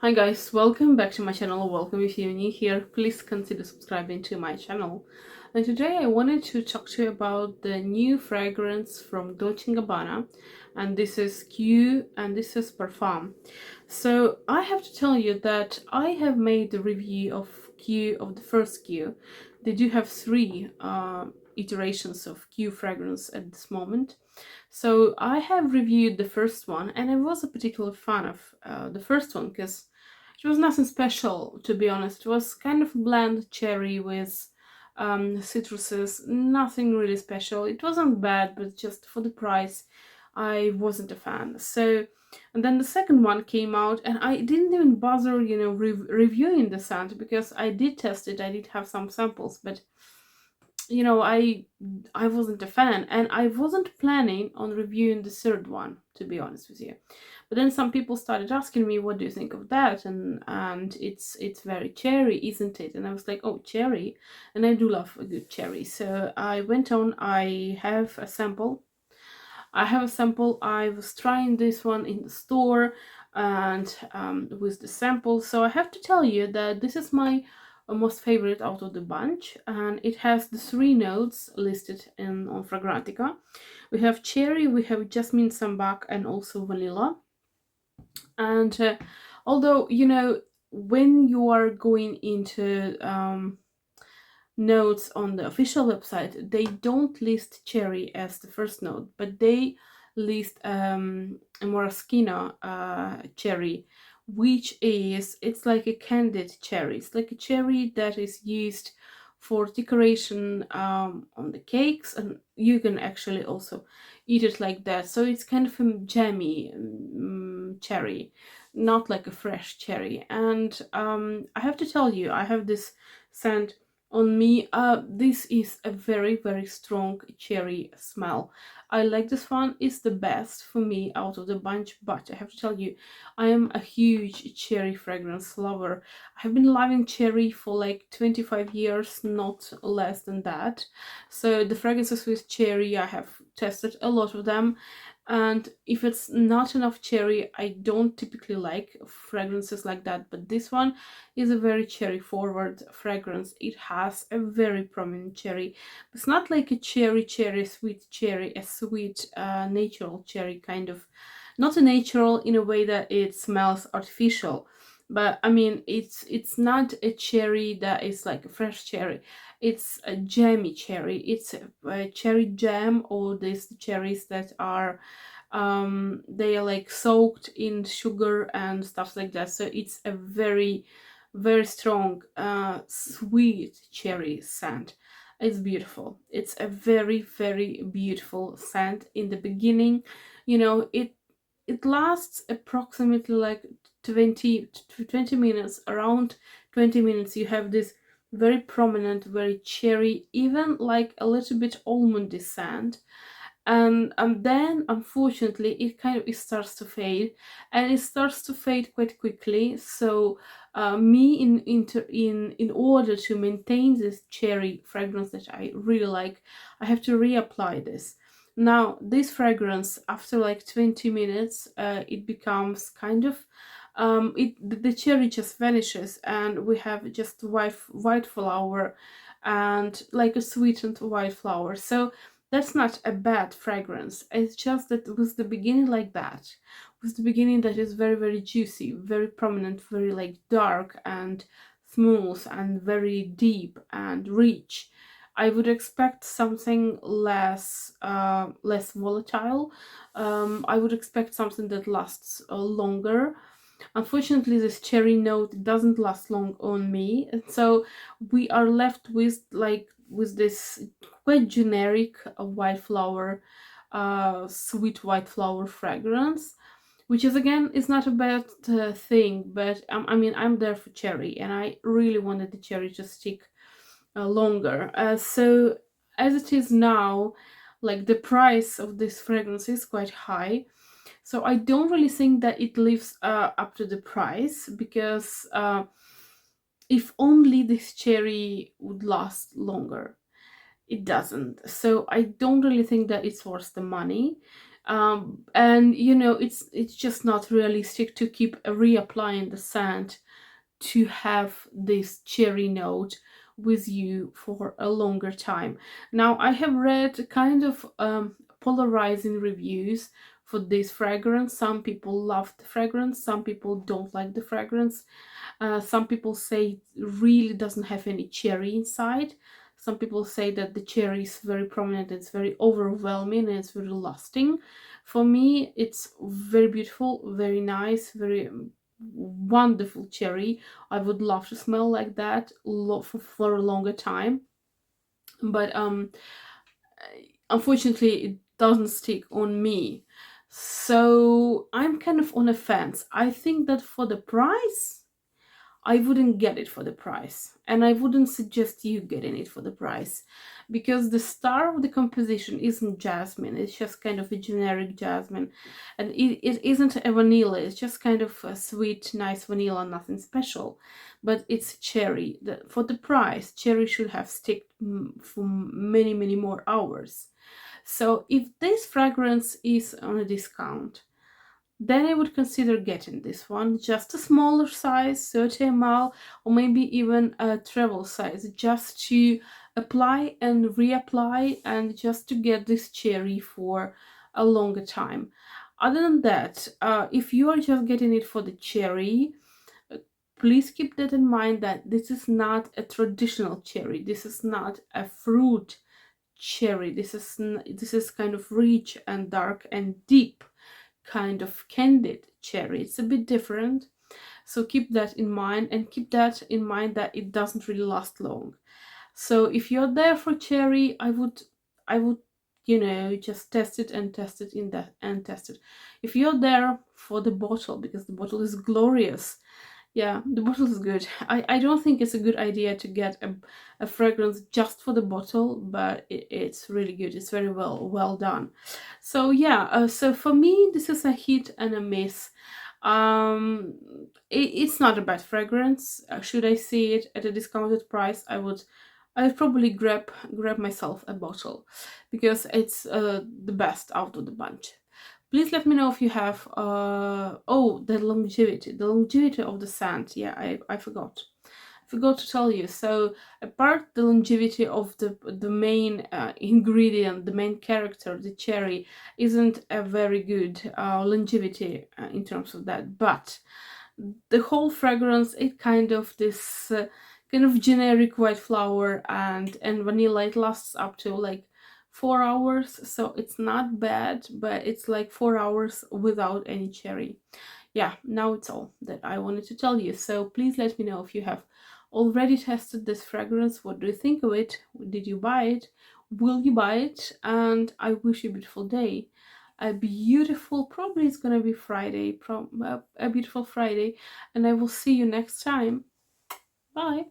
Hi guys, welcome back to my channel. Welcome if you're new here. Please consider subscribing to my channel. And today I wanted to talk to you about the new fragrance from Dolce & Gabbana, and this is Q and this is Parfum. So I have to tell you that I have made the review of Q, of the first Q. They do have three iterations of Q fragrance at this moment. So I have reviewed the first one, and I was a particular fan of the first one because it was nothing special, to be honest. It was kind of bland cherry with citruses, nothing really special. It wasn't bad, but just for the price, I wasn't a fan. So, and then the second one came out, and I didn't even bother, reviewing the scent because I did test it. I did have some samples, but I wasn't a fan, and I wasn't planning on reviewing the third one, to be honest with you. But then some people started asking me, what do you think of that? And it's very cherry, isn't it? And I was like, oh, cherry. And I do love a good cherry. So I went on. I have a sample. I was trying this one in the store, and with the sample. So I have to tell you that this is my most favorite out of the bunch, and it has the three notes listed on Fragrantica. We have cherry, we have jasmine sambac, and also vanilla. And although when you are going into notes on the official website, they don't list cherry as the first note, but they list a maraschino cherry, which it's like a candied cherry. It's like a cherry that is used for decoration on the cakes, and you can actually also eat it like that. So it's kind of a jammy cherry, not like a fresh cherry. And I have to tell you, I have this scent on me. This is a very strong cherry smell. I like this one. It's the best for me out of the bunch, but I have to tell you, I am a huge cherry fragrance lover. I've been loving cherry for like 25 years, not less than that. So the fragrances with cherry, I have tested a lot of them, and if it's not enough cherry, I don't typically like fragrances like that. But this one is a very cherry forward fragrance. It has a very prominent cherry. It's not like a sweet cherry, a sweet natural cherry kind of. Not a natural in a way that it smells artificial, but I mean it's not a cherry that is like a fresh cherry. It's a jammy cherry. It's a cherry jam, or these cherries that are they are like soaked in sugar and stuff like that. So it's a very strong sweet cherry scent. It's beautiful. It's a very beautiful scent. In the beginning, it lasts approximately like 20 minutes. Around 20 minutes you have this very prominent, very cherry, even like a little bit almondy scent. And then unfortunately it starts to fade, and it starts to fade quite quickly. So me in order to maintain this cherry fragrance that I really like, I have to reapply this. Now this fragrance, after like 20 minutes, it becomes kind of the cherry just vanishes, and we have just white flower, and like a sweetened white flower. So that's not a bad fragrance. It's just that with the beginning like that, with the beginning that is very juicy, very prominent, very like dark and smooth and very deep and rich, I would expect something less volatile. I would expect something that lasts longer. Unfortunately, this cherry note doesn't last long on me, and so we are left with this quite generic white flower, sweet white flower fragrance, which is again is not a bad thing. But I mean, I'm there for cherry, and I really wanted the cherry to stick longer. So as it is now, like the price of this fragrance is quite high. So I don't really think that it lives up to the price, because if only this cherry would last longer, it doesn't. So I don't really think that it's worth the money. And it's just not realistic to keep reapplying the scent to have this cherry note with you for a longer time. Now, I have read kind of polarizing reviews for this fragrance. Some people love the fragrance, some people don't like the fragrance. Some people say it really doesn't have any cherry inside. Some people say that the cherry is very prominent, it's very overwhelming, and it's very lasting. For me, it's very beautiful, very nice, very wonderful cherry. I would love to smell like that for a longer time. But unfortunately, it doesn't stick on me. So I'm kind of on a fence. I think that for the price, I wouldn't get it for the price, and I wouldn't suggest you getting it for the price, because the star of the composition isn't jasmine, it's just kind of a generic jasmine, and it isn't a vanilla, it's just kind of a sweet, nice vanilla, nothing special, but it's cherry. For the price, cherry should have sticked for many, many more hours. So if this fragrance is on a discount, then I would consider getting this one, just a smaller size, 30 ml, or maybe even a travel size, just to apply and reapply, and just to get this cherry for a longer time. Other than that, if you are just getting it for the cherry, please keep that in mind, that this is not a traditional cherry. This is not a fruit cherry. This is kind of rich and dark and deep, kind of candied cherry. It's a bit different. So keep that in mind, and keep that in mind that it doesn't really last long. So if you're there for cherry, I would just test it and test it in that and test it. If you're there for the bottle, because the bottle is glorious, yeah, the bottle is good. I don't think it's a good idea to get a fragrance just for the bottle, but it's really good. It's very well done. So yeah, so for me, this is a hit and a miss. It's not a bad fragrance. Should I see it at a discounted price, I'd probably grab myself a bottle, because it's the best out of the bunch. Please let me know if you have the longevity of the scent. Yeah, I forgot to tell you. So apart the longevity of the main ingredient, the main character, the cherry, isn't a very good longevity in terms of that, but the whole fragrance, it kind of this kind of generic white flower and vanilla, it lasts up to like 4 hours, so it's not bad, but it's like 4 hours without any cherry. Yeah, now it's all that I wanted to tell you. So please let me know if you have already tested this fragrance. What do you think of it? Did you buy it? Will you buy it? And I wish you a beautiful day. A beautiful, probably it's gonna be Friday, a beautiful Friday, and I will see you next time. Bye.